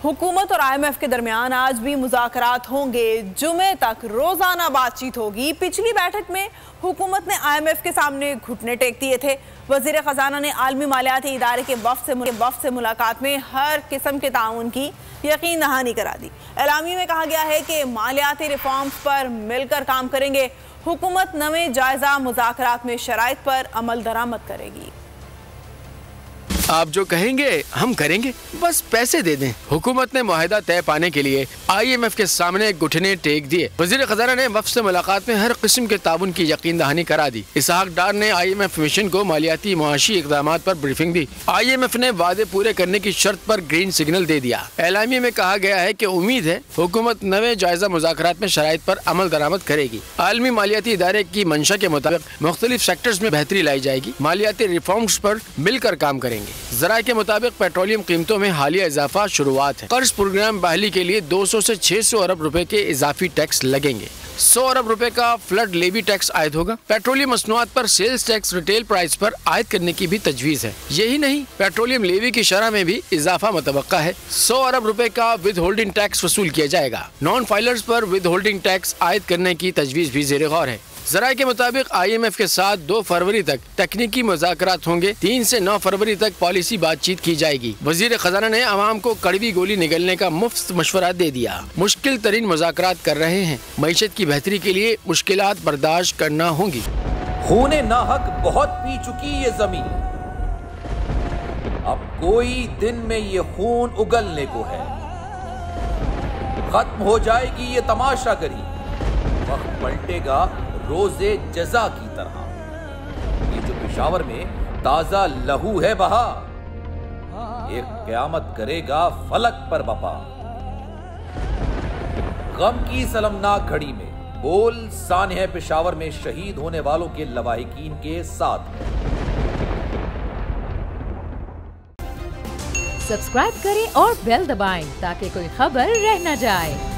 हुकूमत और IMF के दरमियान आज भी मुज़ाकरात होंगे। जुमे तक रोजाना बातचीत होगी। पिछली बैठक में हुकूमत ने IMF के सामने घुटने टेक दिए थे। वज़ीर ख़जाना ने आलमी मालियाती इदारे के वफ़द से मुलाकात में हर किस्म के ताउन की यकीन दहानी करा दी। एलामी में कहा गया है कि मालियाती रिफॉर्म्स पर मिलकर काम करेंगे। हुकूमत नवे जायजा मुज़ाकरात में शराइत पर अमल दरामद करेगी। आप जो कहेंगे हम करेंगे, बस पैसे दे दें। हुकूमत ने मुआहिदा तय पाने के लिए IMF के सामने घुटने टेक दिए। वज़ीर ख़ज़ाना ने वफ़द से मुलाकात में हर किस्म के ताउन की यकीन दहानी करा दी। इसहाक डार ने IMF मिशन को मालियाती मुआशी इक़दाम पर ब्रीफिंग दी। IMF ने वादे पूरे करने की शर्त पर ग्रीन सिग्नल दे दिया। एलामिया में कहा गया है कि उम्मीद है हुकूमत नवे जायजा मुज़ाकरात में शराइत पर अमल दरामद करेगी। आलमी मालियाती इदारे की मंशा के मुताबिक मुख्तलिफ सेक्टर्स में बेहतरी लाई जाएगी। मालियाती रिफॉर्म्स पर मिलकर काम करेंगे। ज़राए के मुताबिक पेट्रोलियम कीमतों में हालिया इजाफा शुरुआत है। कर्ज प्रोग्राम बहाली के लिए 200 से 600 अरब रुपए के इजाफी टैक्स लगेंगे। 100 अरब रुपए का फ्लड लेवी टैक्स आयद होगा। पेट्रोलियम मसनूआत पर सेल्स टैक्स रिटेल प्राइस पर आयद करने की भी तजवीज़ है। यही नहीं, पेट्रोलियम लेवी की शरह में भी इजाफा मुतवक्का है। 100 अरब रुपए का विद होल्डिंग टैक्स वसूल किया जाएगा। नॉन फाइलर्स पर विद होल्डिंग टैक्स आयद करने की तजवीज़ भी ज़ेर गौर है। ज़राए के मुताबिक IMF के साथ 2 फरवरी तक तकनीकी मुज़ाकरात होंगे। 3 से 9 फरवरी तक पॉलिसी बातचीत की जाएगी। वज़ीर ख़ज़ाना ने अवाम को कड़वी गोली निगलने का मुफ्त मशवरा दे दिया। मुश्किल तरीन मुज़ाकरात कर रहे हैं। मईशत की बेहतरी के लिए मुश्किलात बर्दाश्त करना होंगी। खूने नाहक बहुत पी चुकी ये जमीन, अब कोई दिन में ये खून उगलने को है। खत्म हो जाएगी ये तमाशागरी, वक्त पलटेगा रोजे जजा की तरह। ये जो पेशावर में ताजा लहू है बहा, एक क़यामत करेगा फलक पर बपा। गम की सलमनाक घड़ी में बोल सानह पेशावर में शहीद होने वालों के लवाहिकीन के साथ। सब्सक्राइब करें और बेल दबाएं ताकि कोई खबर रह न जाए।